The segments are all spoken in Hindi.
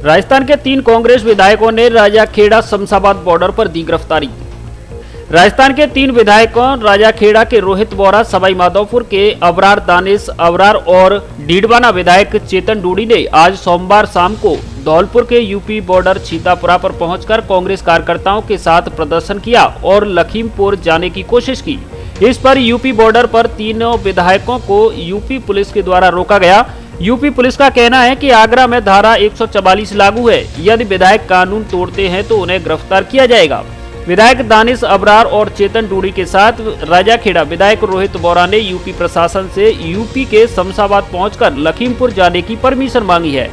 राजस्थान के 3 कांग्रेस विधायकों ने राजाखेड़ा शमशाबाद बॉर्डर पर दी गिरफ्तारी। राजस्थान के 3 विधायकों राजाखेड़ा के रोहित बोरा, सवाई माधोपुर के अबरार दानिश अबरार और डीडवाना विधायक चेतन डूडी ने आज सोमवार शाम को धौलपुर के यूपी बॉर्डर छीतापुरा पर पहुंचकर कांग्रेस कार्यकर्ताओं के साथ प्रदर्शन किया और लखीमपुर जाने की कोशिश की। इस पर यूपी बॉर्डर पर तीनों विधायकों को यूपी पुलिस के द्वारा रोका गया। यूपी पुलिस का कहना है कि आगरा में धारा 144 लागू है। यदि विधायक कानून तोड़ते हैं तो उन्हें गिरफ्तार किया जाएगा। विधायक दानिश अबरार और चेतन डूडी के साथ राजाखेड़ा विधायक रोहित बोरा ने यूपी प्रशासन से यूपी के शमशाबाद पहुंचकर लखीमपुर जाने की परमिशन मांगी है।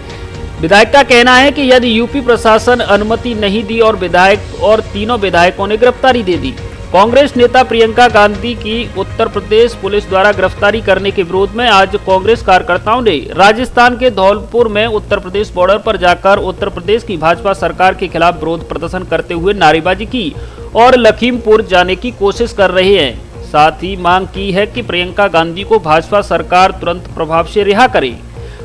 विधायक का कहना है कि यदि यूपी प्रशासन अनुमति नहीं दी और विधायक और तीनों विधायकों ने गिरफ्तारी दे दी। कांग्रेस नेता प्रियंका गांधी की उत्तर प्रदेश पुलिस द्वारा गिरफ्तारी करने के विरोध में आज कांग्रेस कार्यकर्ताओं ने राजस्थान के धौलपुर में उत्तर प्रदेश बॉर्डर पर जाकर उत्तर प्रदेश की भाजपा सरकार के खिलाफ विरोध प्रदर्शन करते हुए नारेबाजी की और लखीमपुर जाने की कोशिश कर रहे हैं। साथ ही मांग की है कि प्रियंका गांधी को भाजपा सरकार तुरंत प्रभाव से रिहा करे।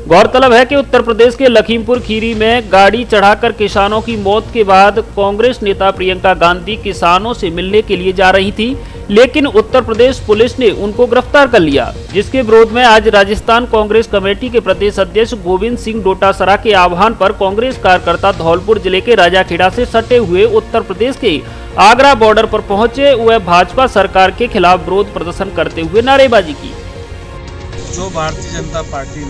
गौरतलब है कि उत्तर प्रदेश के लखीमपुर खीरी में गाड़ी चढ़ाकर किसानों की मौत के बाद कांग्रेस नेता प्रियंका गांधी किसानों से मिलने के लिए जा रही थी, लेकिन उत्तर प्रदेश पुलिस ने उनको गिरफ्तार कर लिया, जिसके विरोध में आज राजस्थान कांग्रेस कमेटी के प्रदेश अध्यक्ष गोविंद सिंह डोटासरा के आह्वान पर कांग्रेस कार्यकर्ता धौलपुर जिले के राजाखेड़ा से सटे हुए उत्तर प्रदेश के आगरा बॉर्डर पर पहुंचे व भाजपा सरकार के खिलाफ विरोध प्रदर्शन करते हुए नारेबाजी की। जो भारतीय जनता पार्टी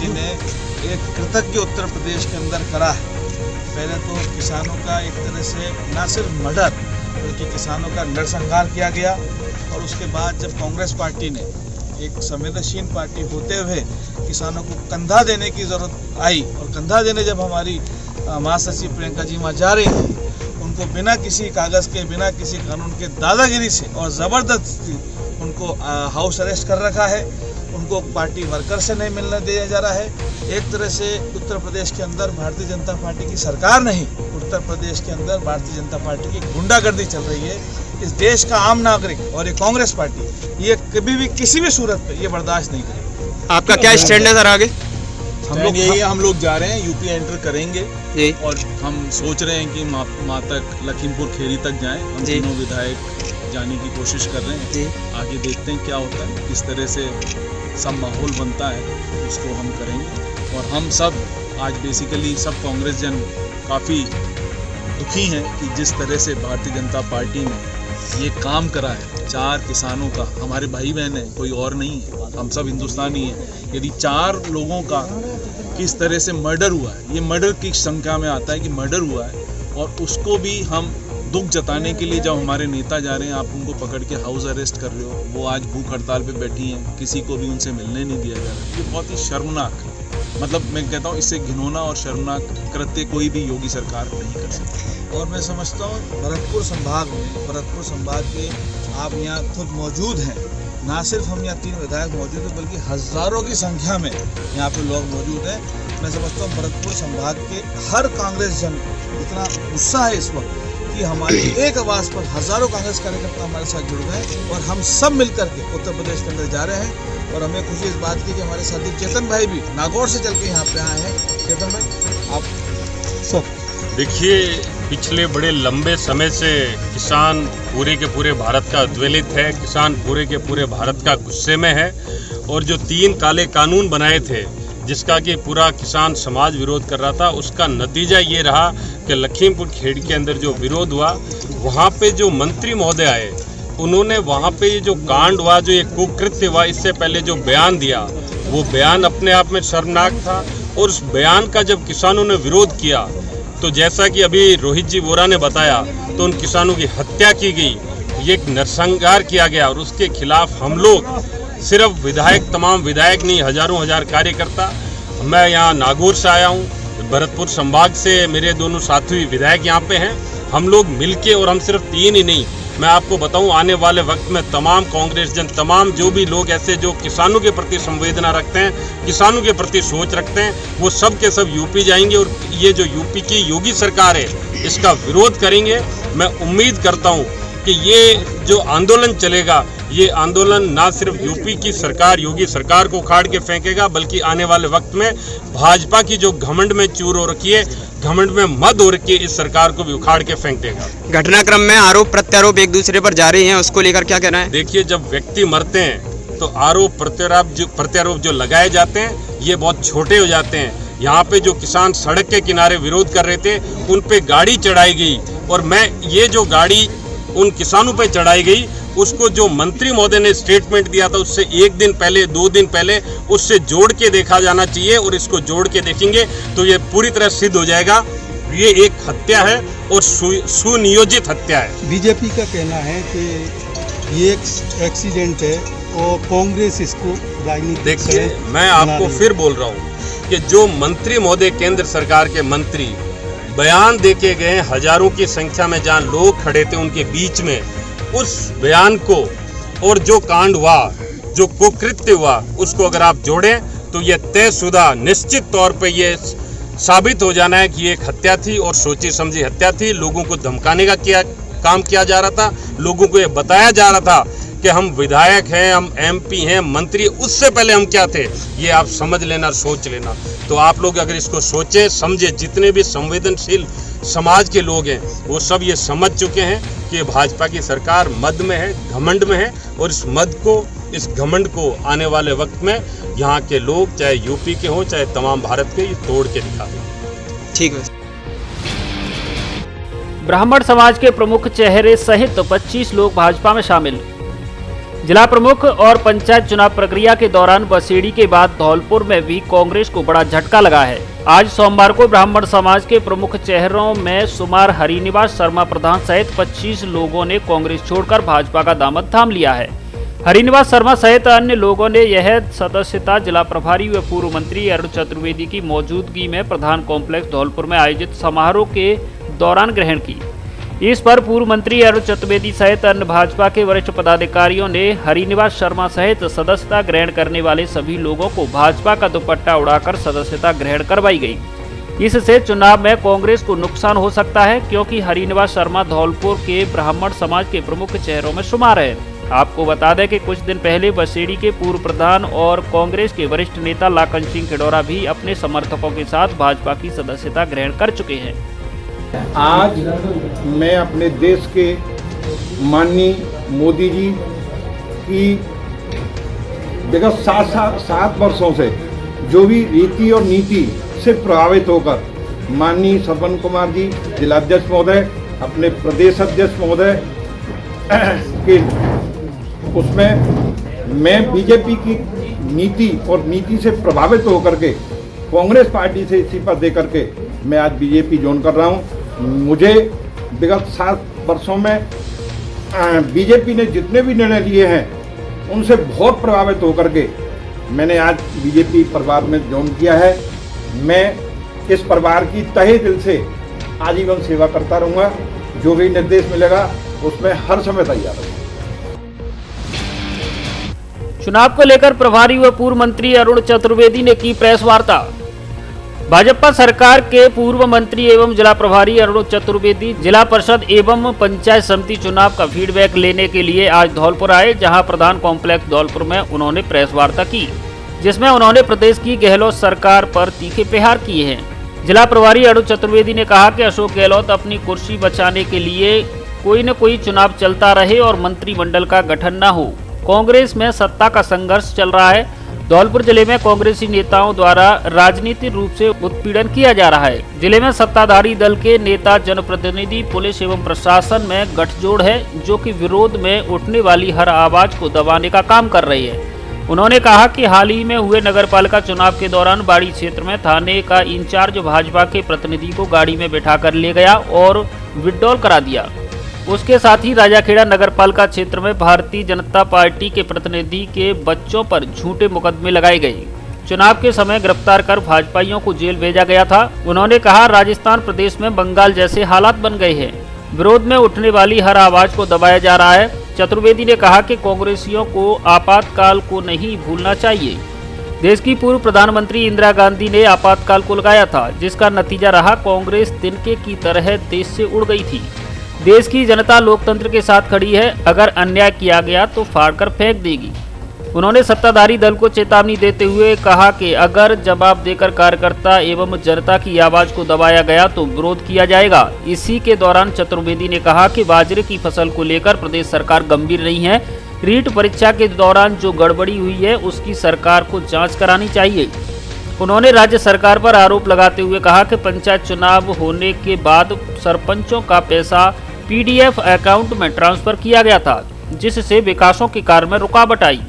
ने एक कृतज्ञ उत्तर प्रदेश के अंदर करा है। पहले तो किसानों का एक तरह से न सिर्फ मर्डर बल्कि किसानों का नरसंहार किया गया और उसके बाद जब कांग्रेस पार्टी ने एक संवेदनशील पार्टी होते हुए किसानों को कंधा देने की जरूरत आई और कंधा देने जब हमारी महासचिव प्रियंका जी वहाँ जा रही थी, उनको बिना किसी कागज़ के बिना किसी कानून के दादागिरी से और ज़बरदस्ती उनको हाउस अरेस्ट कर रखा है। उनको पार्टी वर्कर से नहीं मिलने दिया जा रहा है। एक तरह से उत्तर प्रदेश के अंदर भारतीय जनता पार्टी की सरकार नहीं, उत्तर प्रदेश के अंदर भारतीय जनता पार्टी की गुंडागर्दी चल रही है। इस देश का आम नागरिक और ये कांग्रेस पार्टी ये कभी भी किसी भी सूरत पे ये बर्दाश्त नहीं करेगी। आपका क्या स्टैंड है सर आगे? हम लोग जा रहे हैं, यूपी एंटर करेंगे और हम सोच रहे हैं कि माँ तक लखीमपुर खीरी तक जाएं। हम तीनों विधायक जाने की कोशिश कर रहे हैं। आगे देखते हैं क्या होता है, किस तरह से सब माहौल बनता है उसको हम करेंगे। और हम सब आज बेसिकली सब कांग्रेस जन काफ़ी दुखी हैं कि जिस तरह से भारतीय जनता पार्टी ने ये काम करा है। 4 किसानों का, हमारे भाई बहन है, कोई और नहीं है, हम सब हिंदुस्तानी हैं। यदि 4 लोगों का किस तरह से मर्डर हुआ है, ये मर्डर की संख्या में आता है कि मर्डर हुआ है और उसको भी हम दुख जताने के लिए जब हमारे नेता जा रहे हैं, आप उनको पकड़ के हाउस अरेस्ट कर रहे हो। वो आज भूख हड़ताल पे बैठी हैं, किसी को भी उनसे मिलने नहीं दिया जा रहा। ये बहुत ही शर्मनाक है। मतलब मैं कहता हूँ इससे घिनौना और शर्मनाक कृत्य कोई भी योगी सरकार नहीं कर सकती। और मैं समझता हूँ भरतपुर संभाग के आप यहाँ खुद मौजूद हैं। ना सिर्फ हम यहाँ 3 विधायक मौजूद हैं बल्कि हज़ारों की संख्या में यहाँ पे लोग मौजूद हैं। मैं समझता हूँ भरतपुर संभाग के हर कांग्रेस जन को इतना गुस्सा है इस वक्त कि हमारी एक आवाज़ पर हज़ारों कांग्रेस कार्यकर्ता हमारे साथ जुड़ गए और हम सब मिलकर के उत्तर प्रदेश के अंदर जा रहे हैं। और हमें खुशी इस बात की कि हमारे साथी चेतन भाई भी नागौर से चल के यहाँ पे आए हैं। चेतन भाई आप देखिए, पिछले बड़े लंबे समय से किसान पूरे के पूरे भारत का उद्वेलित है। किसान पूरे के पूरे भारत का गुस्से में है और जो 3 काले कानून बनाए थे जिसका कि पूरा किसान समाज विरोध कर रहा था, उसका नतीजा ये रहा कि लखीमपुर खेड़ी के अंदर जो विरोध हुआ, वहाँ पे जो मंत्री महोदय आए, उन्होंने वहाँ पे ये जो कांड हुआ, जो ये कुकृत्य हुआ, इससे पहले जो बयान दिया, वो बयान अपने आप में शर्मनाक था। और उस बयान का जब किसानों ने विरोध किया तो जैसा कि अभी रोहित जी बोरा ने बताया, तो उन किसानों की हत्या की गई, ये एक नरसंहार किया गया और उसके खिलाफ हम लोग सिर्फ विधायक, तमाम विधायक नहीं, हजारों हजार कार्यकर्ता, मैं यहाँ नागौर से आया हूँ, भरतपुर संभाग से मेरे दोनों साथी विधायक यहाँ पे हैं। हम लोग मिलके, और हम सिर्फ 3 ही नहीं, मैं आपको बताऊं आने वाले वक्त में तमाम कांग्रेस जन, तमाम जो भी लोग ऐसे जो किसानों के प्रति संवेदना रखते हैं, किसानों के प्रति सोच रखते हैं, वो सब के सब यूपी जाएंगे और ये जो यूपी की योगी सरकार है इसका विरोध करेंगे। मैं उम्मीद करता हूं कि ये जो आंदोलन चलेगा ये आंदोलन ना सिर्फ यूपी की सरकार, योगी सरकार को उखाड़ के फेंकेगा, बल्कि आने वाले वक्त में भाजपा की जो घमंड में चूर हो रखी है, घमंड में मद हो रखी है, इस सरकार को भी उखाड़ के फेंक देगा। घटनाक्रम में आरोप प्रत्यारोप एक दूसरे पर जारी हैं, उसको लेकर क्या कहना है? देखिए, जब व्यक्ति मरते हैं तो आरोप प्रत्यारोप जो लगाए जाते हैं ये बहुत छोटे हो जाते हैं। यहाँ पे जो किसान सड़क के किनारे विरोध कर रहे थे, उन पे गाड़ी चढ़ाई गई, और मैं ये जो गाड़ी उन किसानों पे चढ़ाई गई, उसको जो मंत्री महोदय ने स्टेटमेंट दिया था उससे 1 दिन पहले, 2 दिन पहले उससे जोड़ के देखा जाना चाहिए, और इसको जोड़ के देखेंगे तो ये पूरी तरह सिद्ध हो जाएगा ये एक हत्या है और सुनियोजित हत्या है। बीजेपी का कहना है कि ये एक एक्सीडेंट है और कांग्रेस इसको राजनीतिक। देखिए, मैं आपको फिर बोल रहा हूँ कि जो मंत्री महोदय, केंद्र सरकार के मंत्री बयान देके गए हजारों की संख्या में, जहाँ लोग खड़े थे उनके बीच में, उस बयान को और जो कांड हुआ, जो कुकृत्य हुआ, उसको अगर आप जोड़ें तो ये तयशुदा निश्चित तौर पे ये साबित हो जाना है कि ये एक हत्या थी और सोची समझी हत्या थी। लोगों को धमकाने का काम किया जा रहा था, लोगों को ये बताया जा रहा था कि हम विधायक हैं, हम एमपी हैं, मंत्री, उससे पहले हम क्या थे, ये आप समझ लेना, सोच लेना। तो आप लोग अगर इसको सोचें, समझे, जितने भी संवेदनशील समाज के लोग हैं वो सब ये समझ चुके हैं कि भाजपा की सरकार मद में है, घमंड में है, और इस मद को, इस घमंड को आने वाले वक्त में यहाँ के लोग, चाहे यूपी के हों चाहे तमाम भारत के, ये तोड़ के दिखा दें। ठीक है। ब्राह्मण समाज के प्रमुख चेहरे सहित 25 लोग भाजपा में शामिल। जिला प्रमुख और पंचायत चुनाव प्रक्रिया के दौरान बसेड़ी के बाद धौलपुर में भी कांग्रेस को बड़ा झटका लगा है। आज सोमवार को ब्राह्मण समाज के प्रमुख चेहरों में सुमार हरिनिवास शर्मा प्रधान सहित 25 लोगों ने कांग्रेस छोड़कर भाजपा का दामन थाम लिया है। हरिनिवास शर्मा सहित अन्य लोगों ने यह सदस्यता जिला प्रभारी व पूर्व मंत्री अरुण चतुर्वेदी की मौजूदगी में प्रधान कॉम्प्लेक्स धौलपुर में आयोजित समारोह के दौरान ग्रहण की। इस पर पूर्व मंत्री अरुण चतुर्वेदी सहित अन्य भाजपा के वरिष्ठ पदाधिकारियों ने हरिनिवास शर्मा सहित सदस्यता ग्रहण करने वाले सभी लोगों को भाजपा का दुपट्टा उड़ाकर सदस्यता ग्रहण करवाई गई। इससे चुनाव में कांग्रेस को नुकसान हो सकता है, क्योंकि हरिनिवास शर्मा धौलपुर के ब्राह्मण समाज के प्रमुख चेहरों में शुमार है। आपको बता दें कि कुछ दिन पहले बसेड़ी के पूर्व प्रधान और कांग्रेस के वरिष्ठ नेता लाखन सिंह खिडोरा भी अपने समर्थकों के साथ भाजपा की सदस्यता ग्रहण कर चुके हैं। आज मैं अपने देश के माननीय मोदी जी की विगत 7 वर्षों से जो भी रीति और नीति से प्रभावित होकर माननीय सरवन कुमार जी, जिलाध्यक्ष महोदय, अपने प्रदेश अध्यक्ष महोदय के उसमें मैं बीजेपी की नीति और नीति से प्रभावित होकर के कांग्रेस पार्टी से इस्तीफा दे करके मैं आज बीजेपी ज्वाइन कर रहा हूँ। मुझे विगत 7 वर्षों में बीजेपी ने जितने भी निर्णय लिए हैं उनसे बहुत प्रभावित होकर के मैंने आज बीजेपी परिवार में ज्वाइन किया है। मैं इस परिवार की तहे दिल से आजीवन सेवा करता रहूँगा। जो भी निर्देश मिलेगा उसमें हर समय तैयार रहूँगा। चुनाव को लेकर प्रभारी व पूर्व मंत्री अरुण चतुर्वेदी ने की प्रेस वार्ता। भाजपा सरकार के पूर्व मंत्री एवं जिला प्रभारी अरुण चतुर्वेदी जिला परिषद एवं पंचायत समिति चुनाव का फीडबैक लेने के लिए आज धौलपुर आए, जहां प्रधान कॉम्प्लेक्स धौलपुर में उन्होंने प्रेस वार्ता की, जिसमें उन्होंने प्रदेश की गहलोत सरकार पर तीखे प्रहार किए हैं। जिला प्रभारी अरुण चतुर्वेदी ने कहा कि अशोक गहलोत अपनी कुर्सी बचाने के लिए कोई न कोई चुनाव चलता रहे और मंत्रिमंडल का गठन न हो। कांग्रेस में सत्ता का संघर्ष चल रहा है। धौलपुर जिले में कांग्रेसी नेताओं द्वारा राजनीतिक रूप से उत्पीड़न किया जा रहा है। जिले में सत्ताधारी दल के नेता, जनप्रतिनिधि, पुलिस एवं प्रशासन में गठजोड़ है, जो कि विरोध में उठने वाली हर आवाज को दबाने का काम कर रही है। उन्होंने कहा कि हाल ही में हुए नगरपालिका चुनाव के दौरान बाड़ी क्षेत्र में थाने का इंचार्ज भाजपा के प्रतिनिधि को गाड़ी में बैठाकर ले गया और विड्रॉल करा दिया। उसके साथ ही राजाखेड़ा नगरपालिका क्षेत्र में भारतीय जनता पार्टी के प्रतिनिधि के बच्चों पर झूठे मुकदमे लगाए गए। चुनाव के समय गिरफ्तार कर भाजपाइयों को जेल भेजा गया था। उन्होंने कहा, राजस्थान प्रदेश में बंगाल जैसे हालात बन गए हैं। विरोध में उठने वाली हर आवाज को दबाया जा रहा है। चतुर्वेदी ने कहा कि कांग्रेसियों को आपातकाल को नहीं भूलना चाहिए। देश की पूर्व प्रधानमंत्री इंदिरा गांधी ने आपातकाल को लगाया था, जिसका नतीजा रहा कांग्रेस तिनके की तरह देश से उड़ गई थी। देश की जनता लोकतंत्र के साथ खड़ी है, अगर अन्याय किया गया तो फाड़कर फेंक देगी। उन्होंने सत्ताधारी दल को चेतावनी देते हुए कहा कि अगर जवाब देकर कार्यकर्ता एवं जनता की आवाज को दबाया गया तो विरोध किया जाएगा। इसी के दौरान चतुर्वेदी ने कहा कि बाजरे की फसल को लेकर प्रदेश सरकार गंभीर नहीं है। रीट परीक्षा के दौरान जो गड़बड़ी हुई है उसकी सरकार को जांच करानी चाहिए। उन्होंने राज्य सरकार पर आरोप लगाते हुए कहा कि पंचायत चुनाव होने के बाद सरपंचों का पैसा पीडीएफ अकाउंट में ट्रांसफर किया गया था, जिससे विकासों के कार्य में रुकावट आई।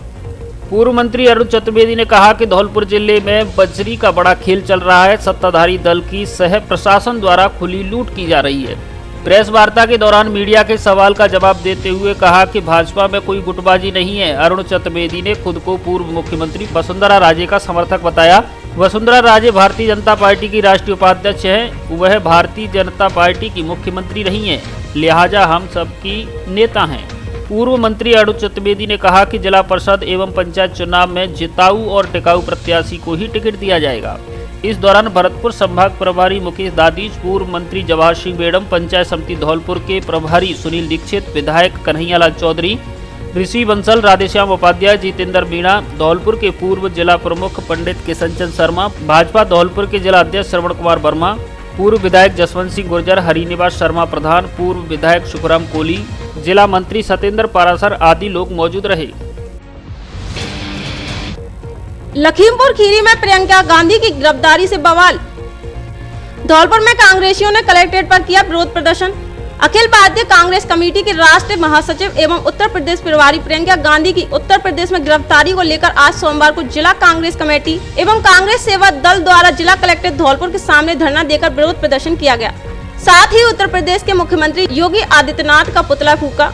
पूर्व मंत्री अरुण चतुर्वेदी ने कहा कि धौलपुर जिले में बजरी का बड़ा खेल चल रहा है। सत्ताधारी दल की सह प्रशासन द्वारा खुली लूट की जा रही है। प्रेस वार्ता के दौरान मीडिया के सवाल का जवाब देते हुए कहा कि भाजपा में कोई गुटबाजी नहीं है। अरुण चतुर्वेदी ने खुद को पूर्व मुख्यमंत्री वसुंधरा राजे का समर्थक बताया। वसुंधरा राजे भारतीय जनता पार्टी की राष्ट्रीय उपाध्यक्ष हैं। वह भारतीय जनता पार्टी की मुख्यमंत्री नहीं है, लिहाजा हम सबकी नेता हैं। पूर्व मंत्री अरुण चतुर्वेदी ने कहा कि जिला परिषद एवं पंचायत चुनाव में जिताऊ और टिकाऊ प्रत्याशी को ही टिकट दिया जाएगा। इस दौरान भरतपुर संभाग प्रभारी मुकेश दादीज, पूर्व मंत्री जवाहर सिंह बेडम, पंचायत समिति धौलपुर के प्रभारी सुनील दीक्षित, विधायक कन्हैयालाल चौधरी, ऋषि बंसल, राधेश्याम उपाध्याय, जितेंद्र मीणा, धौलपुर के पूर्व जिला प्रमुख पंडित किशन चंद शर्मा, भाजपा धौलपुर के जिला अध्यक्ष श्रवण कुमार वर्मा, पूर्व विधायक जसवंत सिंह गुर्जर, हरिनिवास शर्मा प्रधान, पूर्व विधायक सुखराम कोली, जिला मंत्री सत्येंद्र पारासर आदि लोग मौजूद रहे। लखीमपुर खीरी में प्रियंका गांधी की गिरफ्तारी से बवाल। धौलपुर में कांग्रेसियों ने कलेक्ट्रेट पर किया विरोध प्रदर्शन। अखिल भारतीय कांग्रेस कमेटी के राष्ट्रीय महासचिव एवं उत्तर प्रदेश प्रभारी प्रियंका गांधी की उत्तर प्रदेश में गिरफ्तारी को लेकर आज सोमवार को जिला कांग्रेस कमेटी एवं कांग्रेस सेवा दल द्वारा जिला कलेक्टर धौलपुर के सामने धरना देकर विरोध प्रदर्शन किया गया। साथ ही उत्तर प्रदेश के मुख्यमंत्री योगी आदित्यनाथ का पुतला फूका।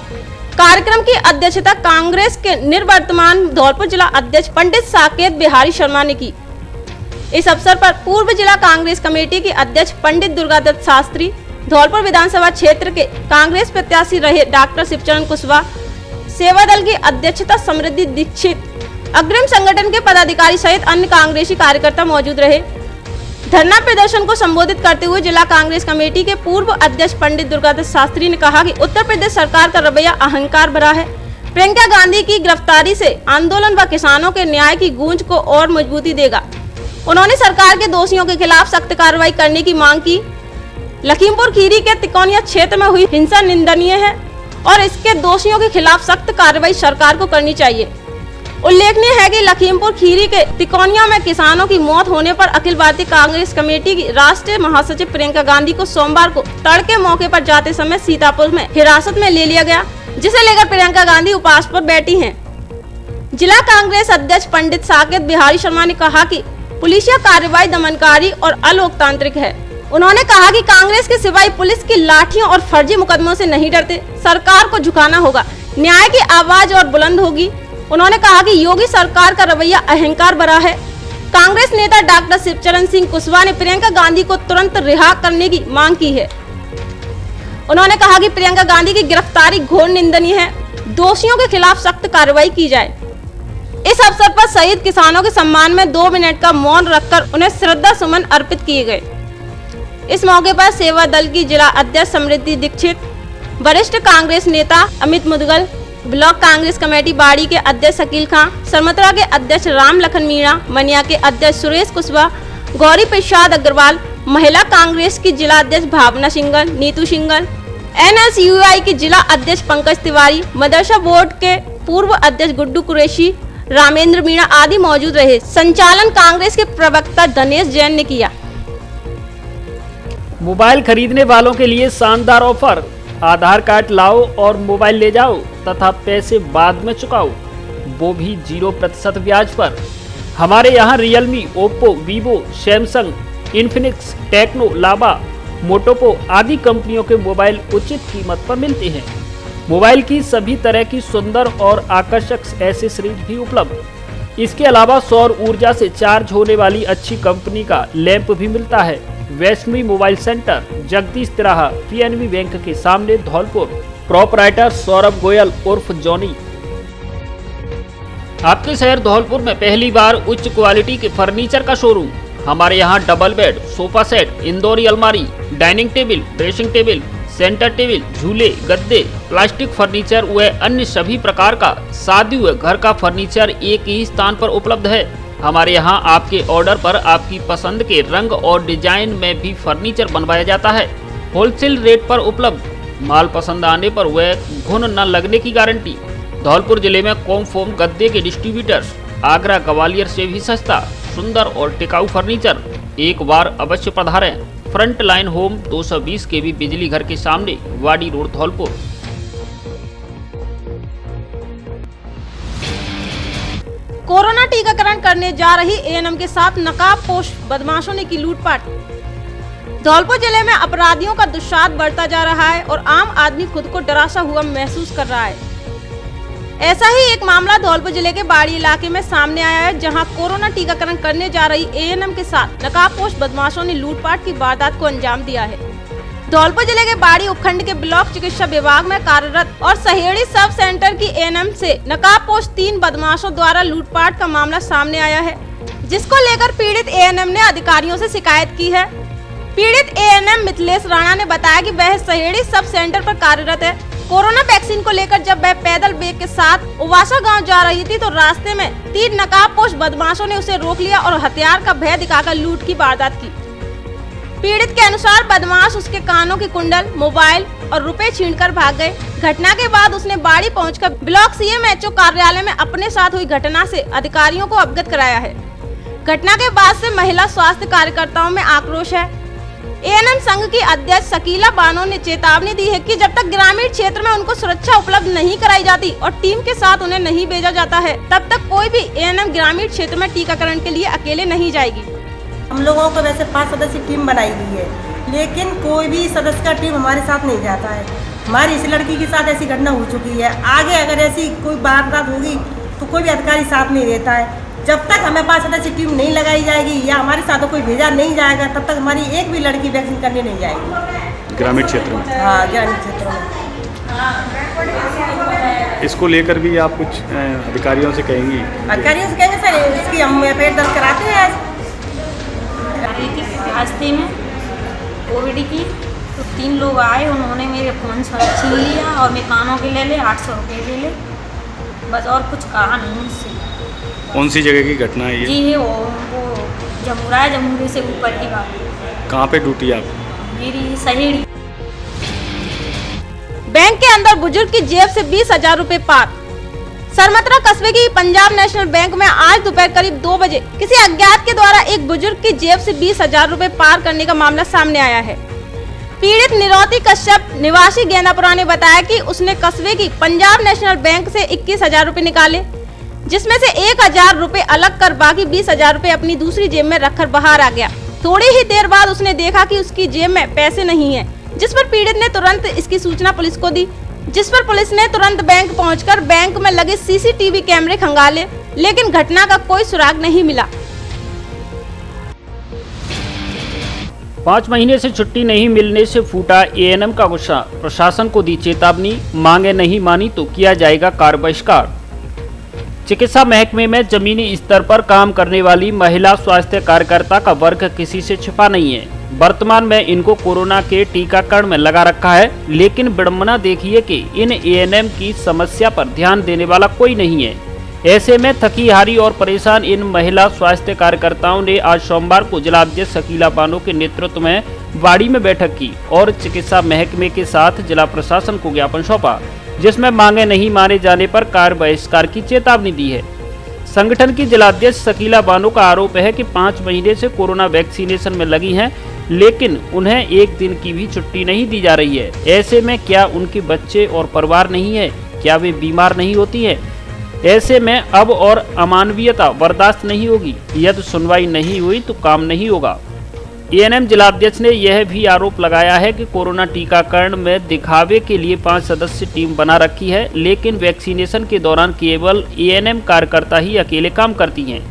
कार्यक्रम की अध्यक्षता कांग्रेस के निवर्तमान धौलपुर जिला अध्यक्ष पंडित साकेत बिहारी शर्मा ने की। इस अवसर पर पूर्व जिला कांग्रेस कमेटी के अध्यक्ष पंडित दुर्गादत्त शास्त्री, धौलपुर विधानसभा क्षेत्र के कांग्रेस प्रत्याशी रहे डॉक्टर शिवचरण कुशवाहा, सेवा दल की अध्यक्षता समृद्धि दीक्षित, अग्रिम संगठन के पदाधिकारी सहित अन्य कांग्रेसी कार्यकर्ता मौजूद रहे। धरना प्रदर्शन को संबोधित करते हुए जिला कांग्रेस कमेटी के पूर्व अध्यक्ष पंडित दुर्गादत्त शास्त्री ने कहा कि उत्तर प्रदेश सरकार का रवैया अहंकार भरा है। प्रियंका गांधी की गिरफ्तारी से आंदोलन व किसानों के न्याय की गूंज को और मजबूती देगा। उन्होंने सरकार के दोषियों के खिलाफ सख्त कार्रवाई करने की मांग की। लखीमपुर खीरी के तिकोनिया क्षेत्र में हुई हिंसा निंदनीय है और इसके दोषियों के खिलाफ सख्त कार्रवाई सरकार को करनी चाहिए। उल्लेखनीय है कि लखीमपुर खीरी के तिकोनिया में किसानों की मौत होने पर अखिल भारतीय कांग्रेस कमेटी की राष्ट्रीय महासचिव प्रियंका गांधी को सोमवार को तड़के मौके पर जाते समय सीतापुर में हिरासत में ले लिया गया, जिसे लेकर प्रियंका गांधी उपवास पर बैठी हैं। जिला कांग्रेस अध्यक्ष पंडित साकेत बिहारी शर्मा ने कहा कि पुलिसिया कार्रवाई दमनकारी और अलोकतांत्रिक है। उन्होंने कहा कि कांग्रेस के सिवाय पुलिस की लाठियों और फर्जी मुकदमों से नहीं डरते। सरकार को झुकाना होगा, न्याय की आवाज और बुलंद होगी। उन्होंने कहा कि योगी सरकार का रवैया अहंकार भरा है। कांग्रेस नेता डॉक्टर शिवचरण सिंह कुशवाहा ने प्रियंका गांधी को तुरंत रिहा करने की मांग की है। उन्होंने कहा कि प्रियंका गांधी की गिरफ्तारी घोर निंदनीय है। दोषियों के खिलाफ सख्त कार्रवाई की जाए। इस अवसर पर शहीद किसानों के सम्मान में 2 मिनट का मौन रखकर उन्हें श्रद्धा सुमन अर्पित किए गए। इस मौके पर सेवा दल की जिला अध्यक्ष समृद्धि दीक्षित, वरिष्ठ कांग्रेस नेता अमित मुदगल, ब्लॉक कांग्रेस कमेटी बाड़ी के अध्यक्ष शकील खां, सरमतरा के अध्यक्ष राम लखन मीणा, मनिया के अध्यक्ष सुरेश कुशवाहा, गौरी प्रसाद अग्रवाल, महिला कांग्रेस की जिला अध्यक्ष भावना सिंगल, नीतू सिंगल, NSUI के जिला अध्यक्ष पंकज तिवारी, मदरसा बोर्ड के पूर्व अध्यक्ष गुड्डू कुरैशी, रामेंद्र मीणा आदि मौजूद रहे। संचालन कांग्रेस के प्रवक्ता धनेश जैन ने किया। मोबाइल खरीदने वालों के लिए शानदार ऑफर। आधार कार्ड लाओ और मोबाइल ले जाओ तथा पैसे बाद में चुकाओ, वो भी 0% ब्याज पर। हमारे यहाँ Realme, Oppo, Vivo, Samsung, Infinix, Tecno, Lava, मोटोपो आदि कंपनियों के मोबाइल उचित कीमत पर मिलते हैं। मोबाइल की सभी तरह की सुंदर और आकर्षक एसेसरीज भी उपलब्ध। इसके अलावा सौर ऊर्जा से चार्ज होने वाली अच्छी कंपनी का लैंप भी मिलता है। वैष्णवी मोबाइल सेंटर, जगदीश तिराहा, PNB बैंक के सामने, धौलपुर। प्रोपराइटर सौरभ गोयल उर्फ जॉनी। आपके शहर धौलपुर में पहली बार उच्च क्वालिटी के फर्नीचर का शोरूम। हमारे यहाँ डबल बेड, सोफा सेट, इंदौरी अलमारी, dining table, dressing table, centre table, झूले, गद्दे, प्लास्टिक फर्नीचर व अन्य सभी प्रकार का शादी व घर का फर्नीचर एक ही स्थान पर उपलब्ध है। हमारे यहाँ आपके ऑर्डर पर आपकी पसंद के रंग और डिजाइन में भी फर्नीचर बनवाया जाता है। होलसेल रेट पर उपलब्ध, माल पसंद आने पर वह घुन न लगने की गारंटी। धौलपुर जिले में कॉमफोम गद्दे के डिस्ट्रीब्यूटर्स, आगरा ग्वालियर से भी सस्ता, सुंदर और टिकाऊ फर्नीचर। एक बार अवश्य पधारें। फ्रंट लाइन होम 220 केवी बिजली घर के सामने, वाडी रोड, धौलपुर। कोरोना टीकाकरण करने जा रही एएनएम के साथ नकाबपोश बदमाशों ने की लूटपाट। धौलपुर जिले में अपराधियों का दुस्साहस बढ़ता जा रहा है और आम आदमी खुद को डरा सा हुआ महसूस कर रहा है। ऐसा ही एक मामला धौलपुर जिले के बाड़ी इलाके में सामने आया है, जहां कोरोना टीकाकरण करने जा रही एएनएम के साथ नकाबपोश बदमाशों ने लूटपाट की वारदात को अंजाम दिया है। धौलपुर जिले के बाड़ी उपखंड के ब्लॉक चिकित्सा विभाग में कार्यरत और सहेड़ी सब सेंटर की एएनएम से नकाबपोश 3 बदमाशों द्वारा लूटपाट का मामला सामने आया है, जिसको लेकर पीड़ित एएनएम ने अधिकारियों से शिकायत की है। पीड़ित एएनएम मिथिलेश राणा ने बताया कि वह सहेड़ी सब सेंटर पर कार्यरत है। कोरोना वैक्सीन को लेकर जब वह पैदल बैग के साथ उवासा गांव जा रही थी तो रास्ते में 3 नकाबपोश बदमाशों ने उसे रोक लिया और हथियार का भय दिखाकर लूट की वारदात की। पीड़ित के अनुसार बदमाश उसके कानों की कुंडल, मोबाइल और रुपए छीनकर भाग गए। घटना के बाद उसने बाड़ी पहुंचकर ब्लॉक सीएमएचओ कार्यालय में अपने साथ हुई घटना से अधिकारियों को अवगत कराया है। घटना के बाद से महिला स्वास्थ्य कार्यकर्ताओं में आक्रोश है। एएनएम संघ की अध्यक्ष शकीला बानो ने चेतावनी दी है कि जब तक ग्रामीण क्षेत्र में उनको सुरक्षा उपलब्ध नहीं कराई जाती और टीम के साथ उन्हें नहीं भेजा जाता है, तब तक कोई भी एएनएम ग्रामीण क्षेत्र में टीकाकरण के लिए अकेले नहीं जाएगी। हम लोगों को वैसे 5 सदस्यीय टीम बनाई गई है, लेकिन कोई भी सदस्य का टीम हमारे साथ नहीं जाता है। हमारी इस लड़की के साथ ऐसी घटना हो चुकी है। आगे अगर ऐसी कोई वारदात होगी तो कोई भी अधिकारी साथ नहीं रहता है। जब तक हमें 5 सदस्यीय टीम नहीं लगाई जाएगी या हमारे साथ कोई भेजा नहीं जाएगा, तब तक हमारी एक भी लड़की वैक्सीन करने नहीं जाएगी ग्रामीण क्षेत्र में। हाँ, ग्रामीण क्षेत्रों में। इसको लेकर भी आप कुछ अधिकारियों से कहेंगी? अधिकारियों से कहेंगे सर, इसकी हम एफआईआर दर्ज कराते हैं। रास्ते में कोविड की तो 3 लोग आए, उन्होंने मेरे फ़ोन छीन लिया और मेरे कानों के ले 800 रुपये ले ले, बस और कुछ कहा नहीं मुझसे। कौन सी जगह की घटना है ये? जी है वो जमुरा है, जमुरे से ऊपर की बात। कहाँ पे ड्यूटी आप? मेरी सहेड़ी। बैंक के अंदर बुजुर्ग की जेब से 20,000 रुपए पार। सरमत्रा कस्बे की पंजाब नेशनल बैंक में आज दोपहर करीब 2 बजे किसी अज्ञात के द्वारा एक बुजुर्ग की जेब से 20,000 रुपए पार करने का मामला सामने आया है। पीड़ित निरौती कश्यप निवासी गेंदापुरा ने बताया कि उसने कस्बे की पंजाब नेशनल बैंक से 21,000 रुपए निकाले, जिसमें से 1,000 रुपए अलग कर बाकी 20,000 रुपए अपनी दूसरी जेब में रखकर बाहर आ गया। थोड़ी ही देर बाद उसने देखा कि उसकी जेब में पैसे नहीं है, जिस पर पीड़ित ने तुरंत इसकी सूचना पुलिस को दी, जिस पर पुलिस ने तुरंत बैंक पहुंचकर बैंक में लगे सीसीटीवी कैमरे खंगाले, लेकिन घटना का कोई सुराग नहीं मिला। 5 महीने से छुट्टी नहीं मिलने से फूटा एएनएम का गुस्सा, प्रशासन को दी चेतावनी, मांगे नहीं मानी तो किया जाएगा कार्य बहिष्कार। चिकित्सा महकमे में जमीनी स्तर पर काम करने वाली महिला स्वास्थ्य कार्यकर्ता का वर्ग किसी से छिपा नहीं है। वर्तमान में इनको कोरोना के टीकाकरण में लगा रखा है, लेकिन विडंबना देखिए कि इन एएनएम की समस्या पर ध्यान देने वाला कोई नहीं है। ऐसे में थकी हारी और परेशान इन महिला स्वास्थ्य कार्यकर्ताओं ने आज सोमवार को जिलाध्यक्ष शकीला बानो के नेतृत्व में बाड़ी में बैठक की और चिकित्सा महकमे के साथ जिला प्रशासन को ज्ञापन सौंपा, जिसमें मांगे नहीं माने जाने पर कार्य बहिष्कार की चेतावनी दी है। संगठन की जिलाध्यक्ष शकीला बानो का आरोप है कि 5 महीने से कोरोना वैक्सीनेशन में लगी हैं, लेकिन उन्हें एक दिन की भी छुट्टी नहीं दी जा रही है। ऐसे में क्या उनके बच्चे और परिवार नहीं है? क्या वे बीमार नहीं होती हैं? ऐसे में अब और अमानवीयता बर्दाश्त नहीं होगी। यदि सुनवाई नहीं हुई तो काम नहीं होगा। एएनएम जिलाध्यक्ष ने यह भी आरोप लगाया है कि कोरोना टीकाकरण में दिखावे के लिए 5 सदस्यीय टीम बना रखी है, लेकिन वैक्सीनेशन के दौरान केवल एएनएम कार्यकर्ता ही अकेले काम करती हैं।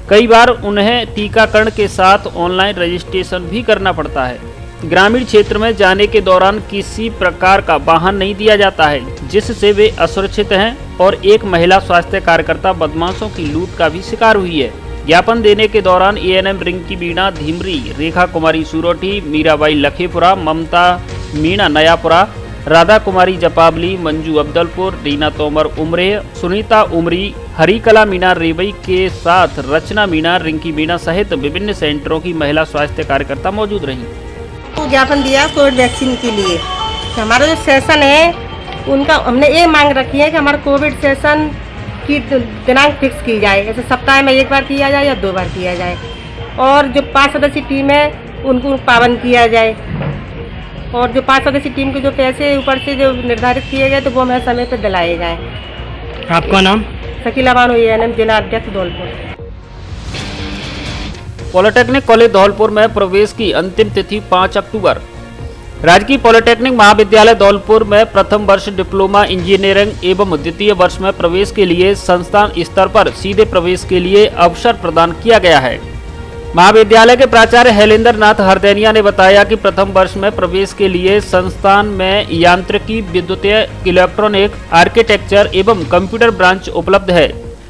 कई बार उन्हें टीकाकरण के साथ ऑनलाइन रजिस्ट्रेशन भी करना पड़ता है। ग्रामीण क्षेत्र में जाने के दौरान किसी प्रकार का वाहन नहीं दिया जाता है, जिससे वे असुरक्षित हैं और एक महिला स्वास्थ्य कार्यकर्ता बदमाशों की लूट का भी शिकार हुई है। ज्ञापन देने के दौरान एएनएम रिंकी बीणा धीमरी, रेखा कुमारी सूरोठी, मीराबाई लखेपुरा, ममता मीणा नयापुरा, राधा कुमारी जपाबली, मंजू अब्दलपुर, रीना तोमर उमरेह, सुनीता उमरी, हरिकला मीणा रेवई के साथ रचना मीणा, रिंकी मीणा सहित विभिन्न सेंटरों की महिला स्वास्थ्य कार्यकर्ता मौजूद रहीं। ज्ञापन दिया कोविड वैक्सीन के लिए। हमारा जो सेशन है उनका हमने ये मांग रखी है कि हमारा कोविड सेशन की दिनांक फिक्स की जाए, ऐसे सप्ताह में 1 बार किया जाए या 2 बार किया जाए, और जो 5 सदस्यीय टीम है उनको पाबंद किया जाए, और जो 5 सदस्यीय टीम के जो पैसे ऊपर से जो निर्धारित किए गए तो वो हमें समय पर दिलाए जाए। आपका नाम? शकीला बानो, एएनएम जिला अध्यक्ष धौलपुर। पॉलिटेक्निक कॉलेज धौलपुर में प्रवेश की अंतिम तिथि 5 अक्टूबर। राजकीय पॉलिटेक्निक महाविद्यालय धौलपुर में प्रथम वर्ष डिप्लोमा इंजीनियरिंग एवं द्वितीय वर्ष में प्रवेश के लिए संस्थान स्तर पर सीधे प्रवेश के लिए अवसर प्रदान किया गया है। महाविद्यालय के प्राचार्य हैलेंद्र नाथ हरदैनिया ने बताया कि प्रथम वर्ष में प्रवेश के लिए संस्थान में यांत्रिकी, विद्युतीय, इलेक्ट्रॉनिक, आर्किटेक्चर एवं कंप्यूटर ब्रांच उपलब्ध है।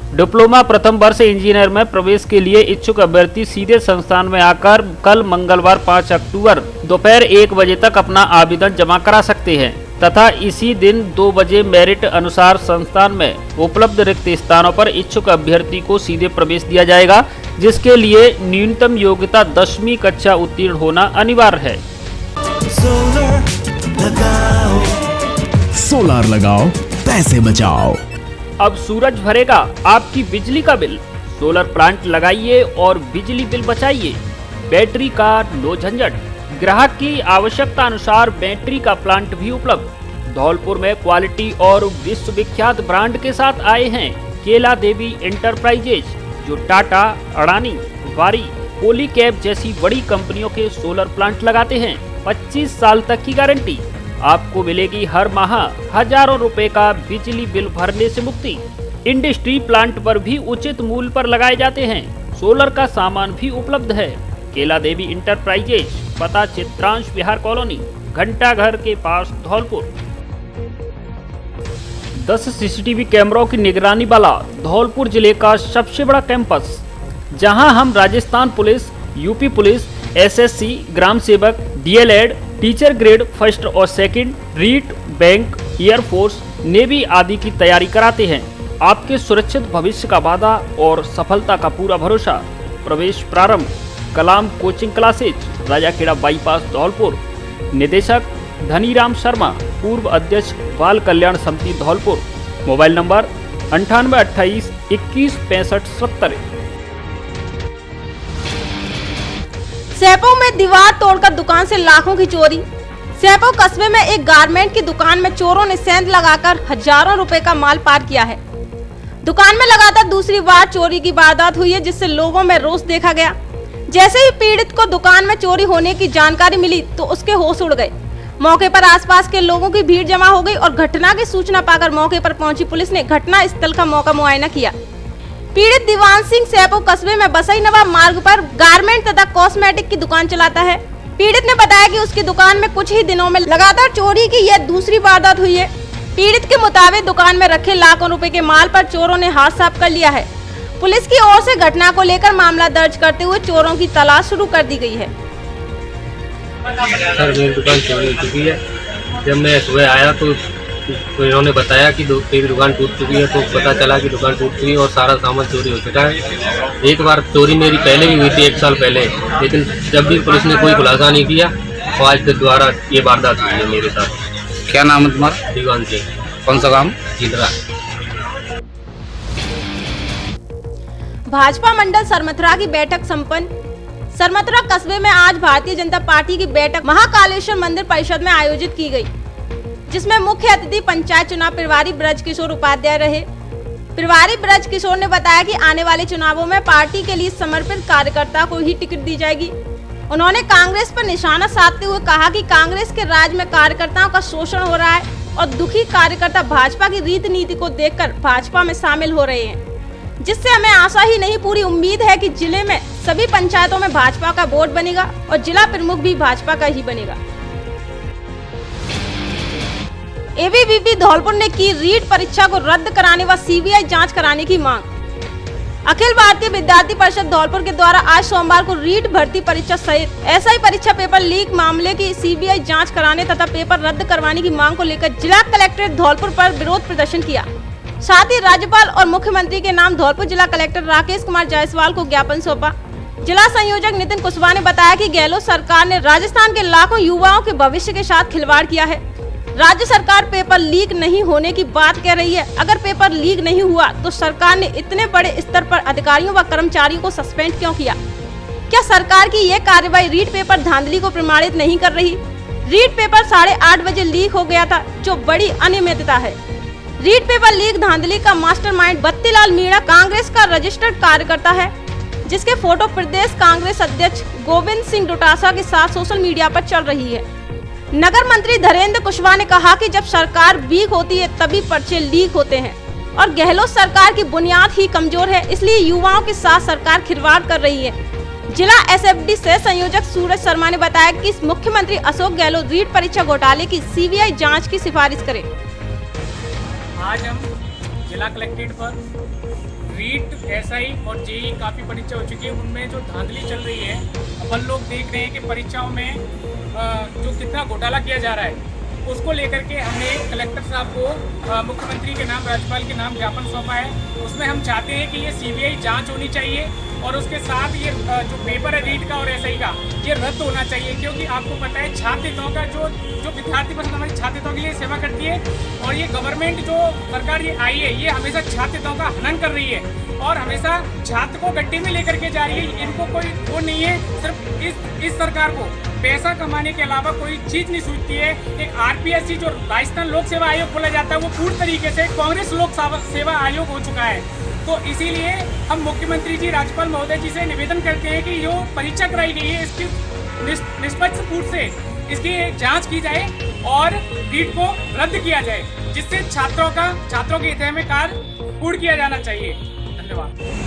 डिप्लोमा प्रथम वर्ष इंजीनियर में प्रवेश के लिए इच्छुक अभ्यर्थी सीधे संस्थान में आकर कल मंगलवार 5 अक्टूबर दोपहर 1 बजे तक अपना आवेदन जमा करा सकते हैं तथा इसी दिन 2 बजे मेरिट अनुसार संस्थान में उपलब्ध रिक्त स्थानों पर इच्छुक अभ्यर्थी को सीधे प्रवेश दिया जाएगा, जिसके लिए न्यूनतम योग्यता 10वीं कक्षा उत्तीर्ण होना अनिवार्य है। सोलर लगाओ, पैसे बचाओ। अब सूरज भरेगा आपकी बिजली का बिल। सोलर प्लांट लगाइए और बिजली बिल बचाइए। बैटरी का नो झंझट। ग्राहक की आवश्यकता अनुसार बैटरी का प्लांट भी उपलब्ध। धौलपुर में क्वालिटी और विश्वविख्यात ब्रांड के साथ आए हैं केला देवी एंटरप्राइजेज, जो टाटा, अडानी, वारी, पॉलीकैब जैसी बड़ी कंपनियों के सोलर प्लांट लगाते हैं। 25 साल तक की गारंटी। आपको मिलेगी हर माह हजारों रुपए का बिजली बिल भरने से मुक्ति। इंडस्ट्री प्लांट पर भी उचित मूल्य पर लगाए जाते हैं। सोलर का सामान भी उपलब्ध है। केला देवी इंटरप्राइजेज, पता चित्रांश विहार कॉलोनी, घंटा घर के पास, धौलपुर। 10 सीसीटीवी कैमरों की निगरानी वाला धौलपुर जिले का सबसे बड़ा कैंपस, जहां हम Rajasthan police, UP police, SSC, ग्राम सेवक, डीएलएड, टीचर ग्रेड 1 और 2, रीट, बैंक, एयरफोर्स, नेवी आदि की तैयारी कराते हैं। आपके सुरक्षित भविष्य का वादा और सफलता का पूरा भरोसा। प्रवेश प्रारंभ। Kalam coaching classes, Rajakhera bypass, Dholpur. निदेशक धनीराम शर्मा, पूर्व अध्यक्ष बाल कल्याण समिति, धौलपुर। Mobile number 9828 21 65 70। सैपो में दीवार तोड़कर दुकान से लाखों की चोरी। सैपो कस्बे में एक गारमेंट की दुकान में चोरों ने सेंध लगाकर हजारों रुपए का माल पार किया है। दुकान में लगातार दूसरी बार चोरी की वारदात हुई है, जिससे लोगों में रोष देखा गया। जैसे ही पीड़ित को दुकान में चोरी होने की जानकारी मिली तो उसके होश उड़ गए। मौके पर आसपास के लोगों की भीड़ जमा हो गई और घटना की सूचना पाकर मौके पर पहुंची पुलिस ने घटना स्थल का मौका मुआयना किया। पीड़ित दीवान सिंह सैपो कस्बे में बसई नवाब मार्ग पर गारमेंट तथा कॉस्मेटिक की दुकान चलाता है। पीड़ित ने बताया कि उसकी दुकान में कुछ ही दिनों में लगातार चोरी की यह दूसरी वारदात हुई है। पीड़ित के मुताबिक दुकान में रखे लाखों रुपए के माल पर चोरों ने हाथ साफ कर लिया है। पुलिस की ओर से घटना को लेकर मामला दर्ज करते हुए चोरों की तलाश शुरू कर दी गई है। सर, मेरी दुकान चोरी हो चुकी है। जब मैं सुबह आया तो इन्होंने बताया कि तेरी दुकान टूट चुकी है, तो पता चला कि दुकान टूट चुकी है और सारा सामान चोरी हो चुका है। एक बार चोरी मेरी पहले भी हुई थी 1 साल पहले, लेकिन जब भी पुलिस ने कोई खुलासा नहीं किया, तो आज के द्वारा ये वारदात हुई है मेरे साथ। क्या नाम है तुम्हारा? दीवान सिंह। कौन सा काम? जिंदरा। भाजपा मंडल सरमथुरा की बैठक संपन्न। सरमथुरा कस्बे में आज भारतीय जनता पार्टी की बैठक महाकालेश्वर मंदिर परिषद में आयोजित की गई, जिसमें मुख्य अतिथि पंचायत चुनाव प्रभारी ब्रज किशोर उपाध्याय रहे। प्रभारी ब्रज किशोर ने बताया कि आने वाले चुनावों में पार्टी के लिए समर्पित कार्यकर्ता को ही टिकट दी जाएगी। उन्होंने कांग्रेस पर निशाना साधते हुए कहा कि कांग्रेस के राज में कार्यकर्ताओं का शोषण हो रहा है और दुखी कार्यकर्ता भाजपा की रीति नीति को देखकर भाजपा में शामिल हो रहे हैं, जिससे हमें आशा ही नहीं पूरी उम्मीद है कि जिले में सभी पंचायतों में भाजपा का वोट बनेगा और जिला प्रमुख भी भाजपा का ही बनेगा। एबीवीपी धौलपुर ने की रीट परीक्षा को रद्द कराने व सीबीआई जांच कराने की मांग। अखिल भारतीय विद्यार्थी परिषद धौलपुर के द्वारा आज सोमवार को रीट भर्ती परीक्षा सहित एसआई परीक्षा पेपर लीक मामले की सीबीआई जांच कराने तथा पेपर रद्द करवाने की मांग को लेकर जिला कलेक्ट्रेट धौलपुर पर विरोध प्रदर्शन किया। साथ ही राज्यपाल और मुख्यमंत्री के नाम धौलपुर जिला कलेक्टर राकेश कुमार जायसवाल को ज्ञापन सौंपा। जिला संयोजक नितिन कुशवाहा ने बताया कि गहलोत सरकार ने राजस्थान के लाखों युवाओं के भविष्य के साथ खिलवाड़ किया है। राज्य सरकार पेपर लीक नहीं होने की बात कह रही है। अगर पेपर लीक नहीं हुआ तो सरकार ने इतने बड़े स्तर पर अधिकारियों व कर्मचारियों को सस्पेंड क्यों किया? क्या सरकार की यह कार्रवाई रीट पेपर धांधली को प्रमाणित नहीं कर रही? रीट पेपर 8:30 बजे लीक हो गया था, जो बड़ी अनियमितता है। रीट पेपर लीक धांधली का मास्टरमाइंड बत्तीलाल मीणा कांग्रेस का रजिस्टर्ड कार्यकर्ता है, जिसके फोटो प्रदेश कांग्रेस अध्यक्ष गोविंद सिंह डोटासरा के साथ सोशल मीडिया पर चल रही है। नगर मंत्री धीरेन्द्र कुशवाहा ने कहा कि जब सरकार वीक होती है तभी पर्चे लीक होते हैं और गहलोत सरकार की बुनियाद ही कमजोर है, इसलिए युवाओं के साथ सरकार खिलवाड़ कर रही है। जिला एसएफडी से संयोजक सूरज शर्मा ने बताया कि मुख्यमंत्री अशोक गहलोत रीट परीक्षा घोटाले की सीबीआई जांच की सिफारिश करें। आज हम जिला कलेक्ट्रेट पर रीट एसआई और जेई काफ़ी परीक्षा हो चुकी है, उनमें जो धांधली चल रही है, अपन लोग देख रहे हैं कि परीक्षाओं में जो कितना घोटाला किया जा रहा है, उसको लेकर के हमने कलेक्टर साहब को मुख्यमंत्री के नाम, राज्यपाल के नाम ज्ञापन सौंपा है। उसमें हम चाहते हैं कि ये सीबीआई जांच होनी चाहिए और उसके साथ ये जो पेपर है रीट का और एसआई का, ये रद्द होना चाहिए, क्योंकि आपको पता है छात्रहितों का जो विद्यार्थी परिषद हमारी छात्रहितों के लिए सेवा करती है और ये गवर्नमेंट जो सरकार ये आई है, ये हमेशा छात्रहितों का हनन कर रही है और हमेशा छात्र को गड्ढे में लेकर के जा रही है। इनको कोई वो नहीं है, सिर्फ इस सरकार को पैसा कमाने के अलावा कोई चीज नहीं सूझती है। एक आरपीएससी जो राजस्थान लोक सेवा आयोग बोला जाता है, वो पूर्ण तरीके से कांग्रेस लोक सेवा आयोग हो चुका है। तो इसीलिए हम मुख्यमंत्री जी, राज्यपाल महोदय जी से निवेदन करते हैं कि जो परीक्षा कराई गई है इसकी निष्पक्ष रूप से इसकी जांच की जाए और रीट को रद्द किया जाए, जिससे छात्रों के हित में कार्य पूर्ण किया जाना चाहिए। धन्यवाद।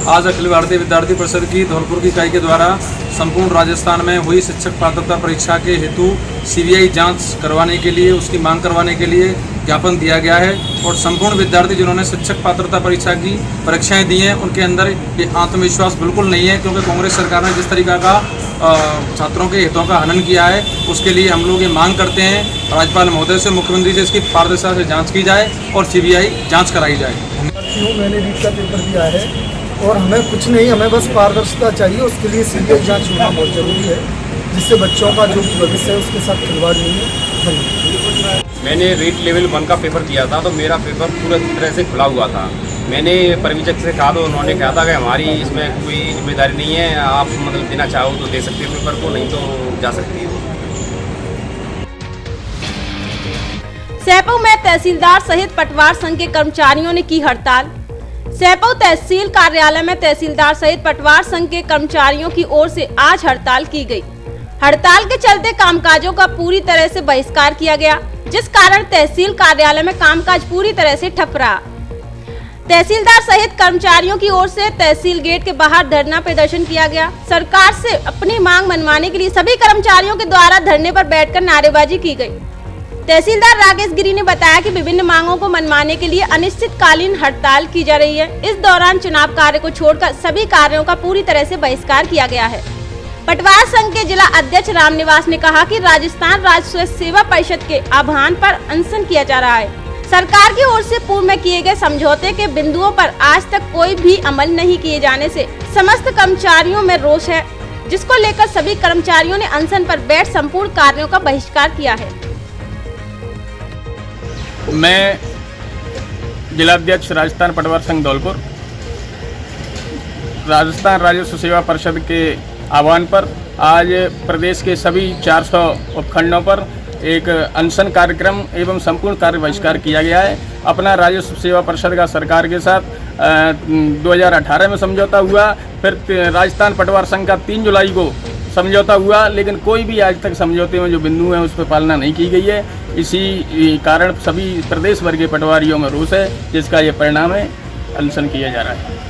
आज अखिल भारतीय विद्यार्थी परिषद की धौलपुर की इकाई के द्वारा संपूर्ण राजस्थान में हुई शिक्षक पात्रता परीक्षा के हेतु सीबीआई जांच करवाने के लिए, उसकी मांग करवाने के लिए ज्ञापन दिया गया है और संपूर्ण विद्यार्थी जिन्होंने शिक्षक पात्रता परीक्षा की परीक्षाएं दी हैं, उनके अंदर ये आत्मविश्वास बिल्कुल नहीं है, क्योंकि कांग्रेस सरकार ने जिस तरीका का छात्रों के हितों का हनन किया है, उसके लिए हम लोग ये मांग करते हैं राज्यपाल महोदय से, मुख्यमंत्री से इसकी पारदर्शिता से जाँच की जाए और सीबीआई जाँच कराई जाए। मैंने रीट का पेपर दिया है और हमें कुछ नहीं, हमें बस पारदर्शिता चाहिए, उसके लिए सीबीआई जांच होना बहुत जरूरी है, जिससे बच्चों का जो भविष्य है उसके साथ खिलवाड़ नहीं है। मैंने रीट लेवल 1 का पेपर दिया था, तो मेरा पेपर पूरी तरह से खुला हुआ था। मैंने परिवीक्षक से कहा, तो उन्होंने कहा था कि हमारी इसमें कोई जिम्मेदारी नहीं है, आप मतलब देना चाहो तो दे सकते हो पेपर को, नहीं तो जा सकती हो। सैपऊ में तहसीलदार सहित पटवार संघ के कर्मचारियों ने की हड़ताल। सैपऊ तहसील कार्यालय में तहसीलदार सहित पटवार संघ के कर्मचारियों की ओर से आज हड़ताल की गई। हड़ताल के चलते कामकाजों का पूरी तरह से बहिष्कार किया गया, जिस कारण तहसील कार्यालय में कामकाज पूरी तरह से ठप रहा। तहसीलदार सहित कर्मचारियों की ओर से तहसील गेट के बाहर धरना प्रदर्शन किया गया। सरकार से अपनी मांग मनवाने के लिए सभी कर्मचारियों के द्वारा धरने पर बैठकर नारेबाजी की गई। तहसीलदार राकेश गिरी ने बताया कि विभिन्न मांगों को मनवाने के लिए अनिश्चितकालीन हड़ताल की जा रही है। इस दौरान चुनाव कार्य को छोड़कर सभी कार्यों का पूरी तरह से बहिष्कार किया गया है। पटवार संघ के जिला अध्यक्ष रामनिवास ने कहा कि राजस्थान राज्य स्वास्थ्य सेवा परिषद के आह्वान पर अनशन किया जा रहा है। सरकार की ओर से पूर्व में किए गए समझौते के बिंदुओं पर आज तक कोई भी अमल नहीं किए जाने से समस्त कर्मचारियों में रोष है, जिसको लेकर सभी कर्मचारियों ने अनशन पर बैठ संपूर्ण कार्यों का बहिष्कार किया है। मैं जिलाध्यक्ष राजस्थान पटवार संघ धौलपुर, राजस्थान राज्य सेवा परिषद के आह्वान पर आज प्रदेश के सभी 400 उपखंडों पर एक अनशन कार्यक्रम एवं संपूर्ण कार्य बहिष्कार किया गया है। अपना राज्य सेवा परिषद का सरकार के साथ 2018 में समझौता हुआ, फिर राजस्थान पटवार संघ का 3 जुलाई को समझौता हुआ, लेकिन कोई भी आज तक समझौते में जो बिंदु हैं उस पर पालना नहीं की गई है। इसी कारण सभी प्रदेश भर के पटवारियों में रोष है, जिसका ये परिणाम है, अनशन किया जा रहा है।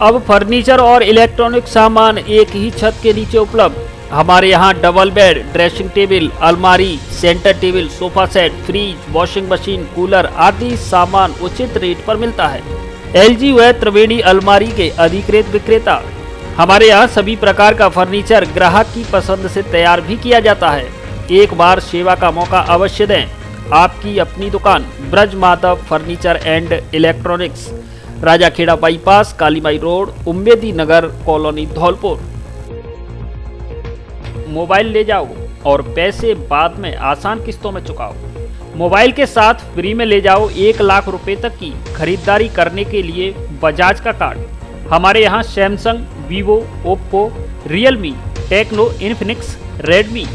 अब फर्नीचर और इलेक्ट्रॉनिक सामान एक ही छत के नीचे उपलब्ध। हमारे यहाँ डबल बेड, ड्रेसिंग टेबल, अलमारी, centre table, sofa set, fridge, washing machine, cooler आदि सामान उचित रेट पर मिलता है। LG व त्रिवेणी अलमारी के अधिकृत विक्रेता। हमारे यहाँ सभी प्रकार का फर्नीचर ग्राहक की पसंद से तैयार भी किया जाता है। एक बार सेवा का मौका अवश्य दें। आपकी अपनी दुकान Braj Madhav furniture and electronics, Rajakhera bypass, Kalimai road, Ummedi Nagar colony, Dholpur. Mobile ले जाओ और पैसे बाद में आसान किस्तों में चुकाओ। मोबाइल के साथ फ्री में ले जाओ 1 लाख रुपए तक की खरीदारी करने के लिए बजाज का कार्ड। हमारे यहाँ Samsung, Vivo, Oppo, Realme, Tecno, Infinix, Redmi,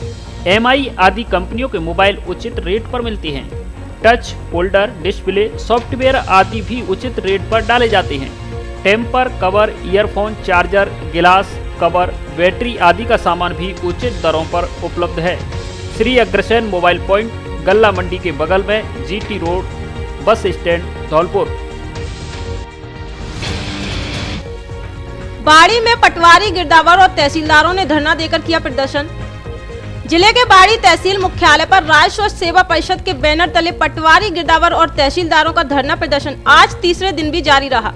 MI आदि कंपनियों के मोबाइल उचित रेट पर मिलते हैं। टच, होल्डर, डिस्प्ले, सॉफ्टवेयर आदि भी उचित रेट पर डाले जाते हैं। टेम्पर, कवर, ईयरफोन, चार्जर, गिलास, कवर, बैटरी आदि का सामान भी उचित दरों पर उपलब्ध है। श्री अग्रसेन मोबाइल पॉइंट, गल्ला मंडी के बगल में, GT road, bus stand, Dholpur. बाड़ी में पटवारी, गिरदावर और तहसीलदारों ने धरना देकर किया प्रदर्शन। जिले के बाड़ी तहसील मुख्यालय पर राज्य स्वास्थ्य सेवा परिषद के बैनर तले पटवारी, गिरदावर और तहसीलदारों का धरना प्रदर्शन आज तीसरे दिन भी जारी रहा।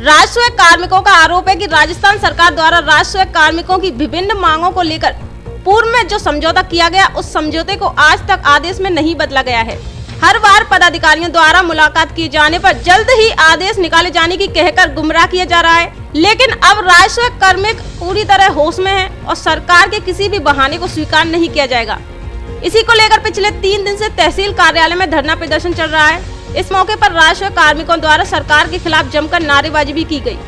राजस्व कार्मिकों का आरोप है कि राजस्थान सरकार द्वारा राजस्व कार्मिकों की विभिन्न मांगों को लेकर पूर्व में जो समझौता किया गया, उस समझौते को आज तक आदेश में नहीं बदला गया है। हर बार पदाधिकारियों द्वारा मुलाकात किए जाने पर जल्द ही आदेश निकाले जाने की कहकर गुमराह किया जा रहा है, लेकिन अब राजस्व कार्मिक पूरी तरह होश में है और सरकार के किसी भी बहाने को स्वीकार नहीं किया जाएगा। इसी को लेकर पिछले 3 दिन से तहसील कार्यालय में धरना प्रदर्शन चल रहा है। इस मौके पर राजस्व कार्मिकों द्वारा सरकार के खिलाफ जमकर नारेबाजी भी की गई।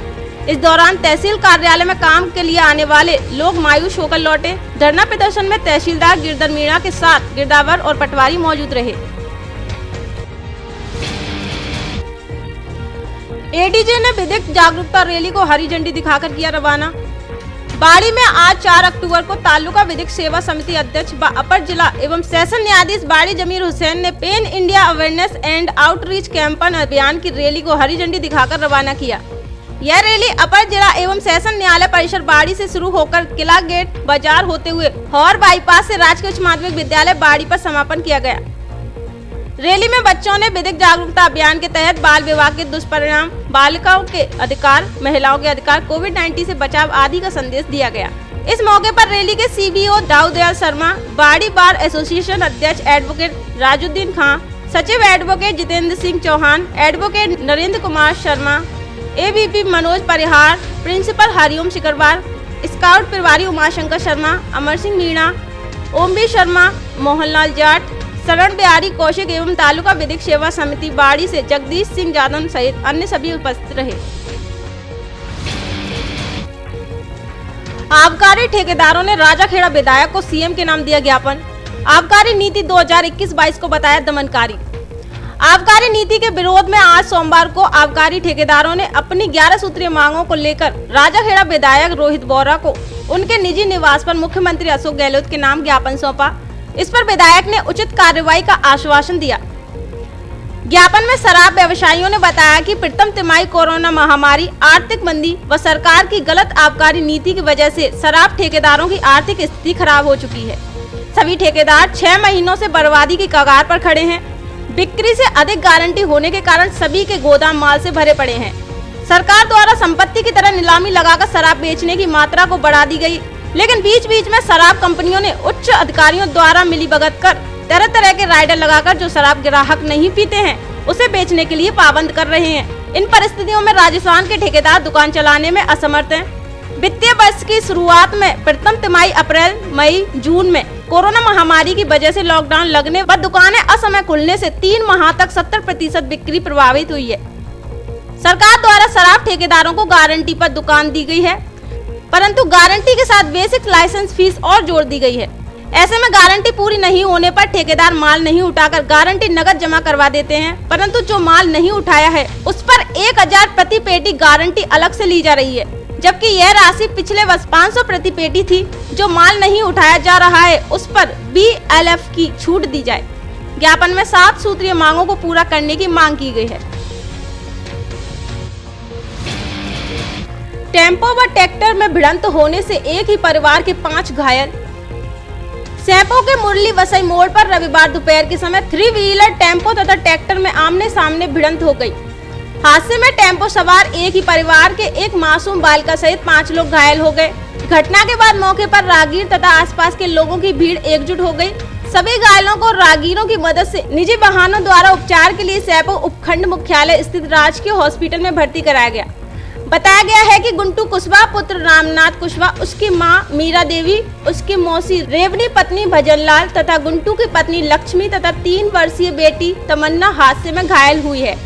इस दौरान तहसील कार्यालय में काम के लिए आने वाले लोग मायूस होकर लौटे। धरना प्रदर्शन में तहसीलदार गिरधर मीणा के साथ गिरदावर और पटवारी मौजूद रहे। ADJ ने विधिक जागरूकता रैली को हरी झंडी दिखाकर किया रवाना। बाड़ी में आज 4 अक्टूबर को तालुका विधिक सेवा समिति अध्यक्ष व अपर जिला एवं सेशन न्यायाधीश बाड़ी जमीर हुसैन ने pen India awareness and outreach campaign अभियान की रैली को हरी झंडी दिखाकर रवाना किया। यह रैली अपर जिला एवं सेशन न्यायालय परिसर बाड़ी से शुरू होकर किला गेट बाजार होते हुए हौर बाईपास से राजकीय उच्च माध्यमिक विद्यालय बाड़ी पर समापन किया गया। रैली में बच्चों ने विधिक जागरूकता अभियान के तहत बाल विवाह के दुष्परिणाम, बालिकाओं के अधिकार, महिलाओं के अधिकार, कोविड-19 से बचाव आदि का संदेश दिया गया। इस मौके पर रैली के CBO दाऊदयाल शर्मा, बाड़ी बार एसोसिएशन अध्यक्ष एडवोकेट राजुद्दीन खां, सचिव advocate Jitendra Singh Chauhan, advocate Narendra Kumar Sharma, AVP Manoj Parihar, principal Hariom Shikarwar, scout प्रभारी उमाशंकर शर्मा, अमर सिंह मीणा, ओम बी शर्मा, मोहनलाल जाट, शरण बिहारी कौशिक एवं तालुका विधिक सेवा समिति बाड़ी से जगदीश सिंह जादव सहित अन्य सभी उपस्थित रहे। आबकारी ठेकेदारों ने राजाखेड़ा विधायक को CM के नाम दिया ज्ञापन। आबकारी नीति 2021-22 को बताया दमनकारी। आबकारी नीति के विरोध में आज सोमवार को आबकारी ठेकेदारों ने अपनी 11 सूत्रीय मांगों को लेकर राजाखेड़ा विधायक रोहित बोरा को उनके निजी निवास पर मुख्यमंत्री अशोक गहलोत के नाम ज्ञापन सौंपा। इस पर विधायक ने उचित कार्रवाई का आश्वासन दिया। ज्ञापन में शराब व्यवसायियों ने बताया कि प्रथम तिमाही कोरोना महामारी, आर्थिक मंदी व सरकार की गलत आबकारी नीति की वजह से शराब ठेकेदारों की आर्थिक स्थिति खराब हो चुकी है। सभी ठेकेदार 6 महीनों से बर्बादी की कगार पर खड़े हैं। बिक्री से अधिक गारंटी होने के कारण सभी के गोदाम माल से भरे पड़े हैं। सरकार द्वारा संपत्ति की तरह नीलामी लगाकर शराब बेचने की मात्रा को बढ़ा दी गई, लेकिन बीच बीच में शराब कंपनियों ने उच्च अधिकारियों द्वारा मिलीभगत कर तरह तरह के राइडर लगाकर जो शराब ग्राहक नहीं पीते हैं उसे बेचने के लिए पाबंद कर रहे हैं। इन परिस्थितियों में राजस्थान के ठेकेदार दुकान चलाने में असमर्थ हैं। वित्तीय वर्ष की शुरुआत में प्रथम तिमाही अप्रैल, मई, जून में कोरोना महामारी की वजह से लॉकडाउन लगने व दुकानें असमय खुलने से 3 माह तक 70% बिक्री प्रभावित हुई है। सरकार द्वारा शराब ठेकेदारों को गारंटी पर दुकान दी गई है, परंतु गारंटी के साथ बेसिक लाइसेंस फीस और जोड़ दी गई है। ऐसे में गारंटी पूरी नहीं होने पर ठेकेदार माल नहीं उठाकर गारंटी नकद जमा करवा देते हैं, परंतु जो माल नहीं उठाया है उस पर 1000 प्रति पेटी गारंटी अलग से ली जा रही है, जबकि यह राशि पिछले वर्ष 500 प्रति पेटी थी। जो माल नहीं उठाया जा रहा है उस पर BLF की छूट दी जाए। ज्ञापन में 7 सूत्रीय मांगों को पूरा करने की मांग की गई है। टेम्पो व ट्रैक्टर में भिड़ंत होने से एक ही परिवार के 5 घायल। सैंपो के मुरली वसई मोड़ पर रविवार दोपहर के समय 3 व्हीलर टेम्पो तथा ट्रैक्टर में आमने सामने भिड़ंत हो गई। हादसे में टेम्पो सवार एक ही परिवार के एक मासूम बालिका सहित 5 लोग घायल हो गए। घटना के बाद मौके पर राहगीर तथा आसपास के लोगों की भीड़ एकजुट हो गई। सभी घायलों को राहगीरों की मदद से निजी वाहनों द्वारा उपचार के लिए सैपो उपखंड मुख्यालय स्थित राजकीय हॉस्पिटल में भर्ती कराया गया। बताया गया है कि गुंटू कुशवाहा पुत्र रामनाथ कुशवाहा, उसकी मां मीरा देवी, उसकी मौसी रेवनी पत्नी भजनलाल तथा गुंटू की पत्नी लक्ष्मी तथा 3 वर्षीय बेटी तमन्ना हादसे में घायल हुई है।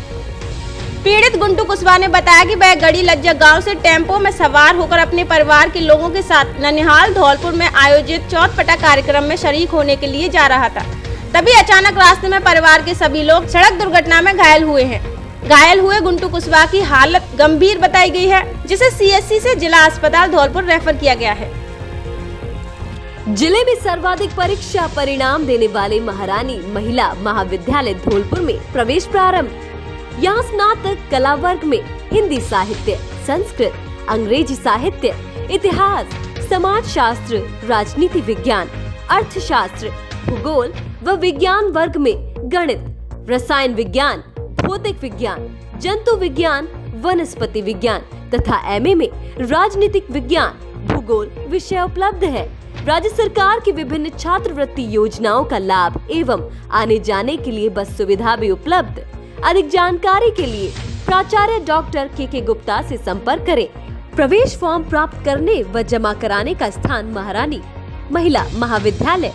पीड़ित गुंटू कुशवाहा ने बताया कि वह गड़ी लज्जा गांव से टेम्पो में सवार होकर अपने परिवार के लोगों के साथ ननिहाल धौलपुर में आयोजित चौथपटा कार्यक्रम में शरीक होने के लिए जा रहा था। तभी अचानक रास्ते में परिवार के सभी लोग सड़क दुर्घटना में घायल हुए हैं। घायल हुए गुंटू कुशवाहा की हालत गंभीर बताई गई है, जिसे सीएचसी से जिला अस्पताल धौलपुर रेफर किया गया है। जिले में सर्वाधिक परीक्षा परिणाम देने वाले महारानी महिला महाविद्यालय धौलपुर में प्रवेश प्रारंभ। यहाँ स्नातक कला वर्ग में हिंदी साहित्य, संस्कृत, अंग्रेजी साहित्य, इतिहास, समाज शास्त्र, राजनीति विज्ञान, अर्थशास्त्र, भूगोल व विज्ञान वर्ग में गणित, रसायन विज्ञान, भौतिक विज्ञान, जंतु विज्ञान, वनस्पति विज्ञान तथा एमए में राजनीतिक विज्ञान, भूगोल विषय उपलब्ध है। राज्य सरकार की विभिन्न छात्रवृत्ति योजनाओं का लाभ एवं आने जाने के लिए बस सुविधा भी उपलब्ध। अधिक जानकारी के लिए प्राचार्य डॉक्टर के गुप्ता से संपर्क करें। प्रवेश फॉर्म प्राप्त करने व जमा कराने का स्थान महारानी महिला महाविद्यालय,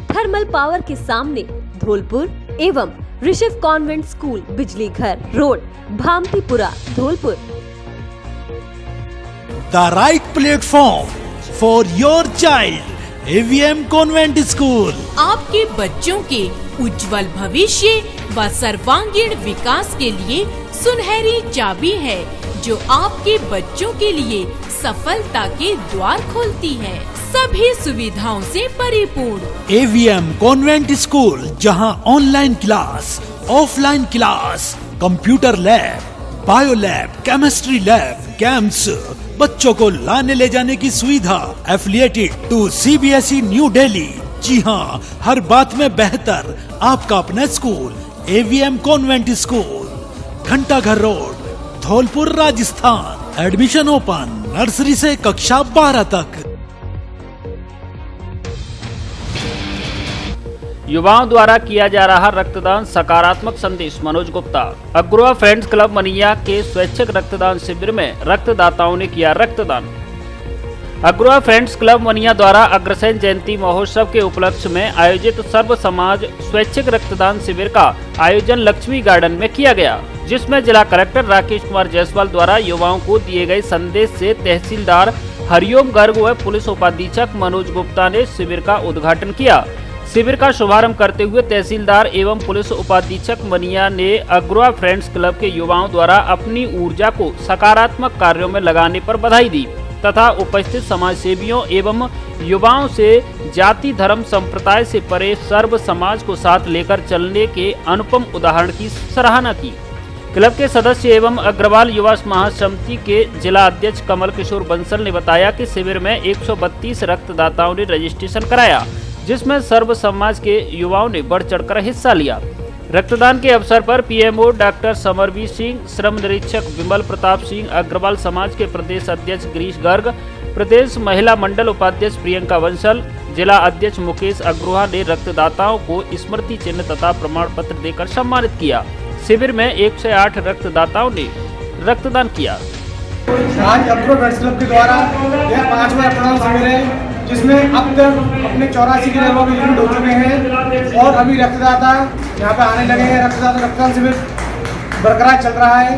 थर्मल पावर के सामने धौलपुर एवं ऋषभ कॉन्वेंट स्कूल, बिजली घर road, Bhamtipura, Dholpur. The right platform for your child, AVM convent school आपके बच्चों के उज्जवल भविष्य व सर्वांगीण विकास के लिए सुनहरी चाबी है, जो आपके बच्चों के लिए सफलता के द्वार खोलती है। सभी सुविधाओं से परिपूर्ण एवीएम कॉन्वेंट स्कूल, जहां online class, offline class, computer lab, bio lab, chemistry lab, camps, बच्चों को लाने ले जाने की सुविधा, affiliated to CBSE New Delhi. जी हाँ, हर बात में बेहतर आपका अपना स्कूल एवीएम कॉन्वेंट स्कूल, घंटाघर road, Dholpur, Rajasthan. Admission open, nursery से कक्षा 12 तक। युवाओं द्वारा किया जा रहा रक्तदान, सकारात्मक संदेश। मनोज गुप्ता। अग्रवा फ्रेंड्स क्लब मनिया के स्वैच्छिक रक्तदान शिविर में रक्तदाताओं ने किया रक्तदान। अग्रवा फ्रेंड्स क्लब मनिया द्वारा अग्रसेन जयंती महोत्सव के उपलक्ष्य में आयोजित सर्व समाज स्वैच्छिक रक्तदान शिविर का आयोजन लक्ष्मी गार्डन में किया गया, जिसमें जिला कलेक्टर राकेश कुमार जायसवाल द्वारा युवाओं को दिए गए संदेश से तहसीलदार हरिओम गर्ग व पुलिस उपाधीक्षक मनोज गुप्ता ने शिविर का उद्घाटन किया। शिविर का शुभारंभ करते हुए तहसीलदार एवं पुलिस उपाधीक्षक मनिया ने अग्रवा फ्रेंड्स क्लब के युवाओं द्वारा अपनी ऊर्जा को सकारात्मक कार्यों में लगाने पर बधाई दी तथा उपस्थित समाज सेवियों एवं युवाओं से जाति, धर्म, संप्रदाय से परे सर्व समाज को साथ लेकर चलने के अनुपम उदाहरण की सराहना की। क्लब के सदस्य एवं अग्रवाल युवा महासमिति के जिला अध्यक्ष कमल किशोर बंसल ने बताया कि शिविर में 132 रक्तदाताओं ने रजिस्ट्रेशन कराया, जिसमें सर्व समाज के युवाओं ने बढ़ चढ़कर हिस्सा लिया। रक्तदान के अवसर पर पीएमओ डॉक्टर समरवीर सिंह, श्रम निरीक्षक विमल प्रताप सिंह, अग्रवाल समाज के प्रदेश अध्यक्ष गिरीश गर्ग, प्रदेश महिला मंडल उपाध्यक्ष प्रियंका बंसल, जिला अध्यक्ष मुकेश अग्रवाल ने रक्तदाताओं को स्मृति चिन्ह तथा प्रमाण पत्र देकर सम्मानित किया। शिविर में 108 रक्तदाताओं ने रक्तदान किया। आज अग्रवा फ्रेंड्स क्लब के द्वारा यह 5वां रक्तदान शिविर है, जिसमें अब तक अपने 84 के लगभग यूनिट हो चुके हैं और अभी रक्तदाता यहाँ पे आने लगे हैं। रक्तदान शिविर बरकरार चल रहा है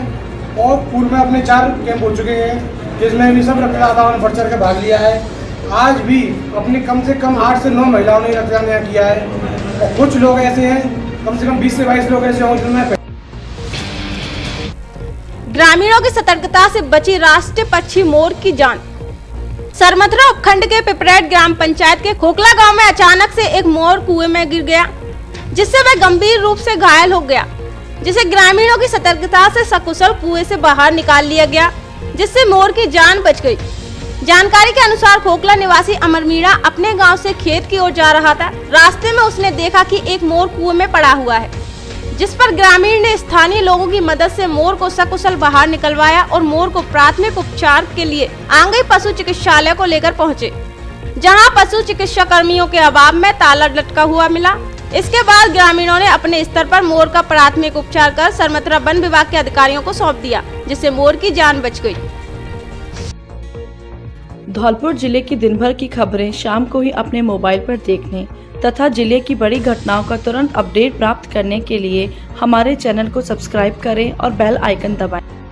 और पूर्व में अपने 4 कैंप हो चुके हैं, जिसमें भी सब रक्तदाताओं ने बढ़ चढ़ के भाग लिया है। आज भी अपने कम से कम 8 से 9 महिलाओं ने रक्तदान यहाँ किया है और कुछ लोग ऐसे हैं, कम से कम 20 से 22 लोग ऐसे हों जिनमें। ग्रामीणों की सतर्कता से बची राष्ट्रीय पक्षी मोर की जान। सरमथुरा उपखंड के पिपरेट ग्राम पंचायत के खोखला गांव में अचानक से एक मोर कुएं में गिर गया, जिससे वह गंभीर रूप से घायल हो गया, जिसे ग्रामीणों की सतर्कता से सकुशल कुएं से बाहर निकाल लिया गया, जिससे मोर की जान बच गई। जानकारी के अनुसार खोखला निवासी अमर मीणा अपने गांव से खेत की ओर जा रहा था। रास्ते में उसने देखा कि एक मोर कुएं में पड़ा हुआ है। जिस पर ग्रामीण ने स्थानीय लोगों की मदद से मोर को सकुशल बाहर निकलवाया और मोर को प्राथमिक उपचार के लिए आंगई पशु चिकित्सालय को लेकर पहुंचे, जहां पशु चिकित्सा कर्मियों के अभाव में ताला लटका हुआ मिला। इसके बाद ग्रामीणों ने अपने स्तर पर मोर का प्राथमिक उपचार कर सरमथुरा वन विभाग के अधिकारियों को सौंप दिया, जिससे मोर की जान बच गई। धौलपुर जिले की दिन भर की खबरें शाम को ही अपने मोबाइल पर देखने तथा जिले की बड़ी घटनाओं का तुरंत अपडेट प्राप्त करने के लिए हमारे चैनल को सब्सक्राइब करें और बेल आइकन दबाएं।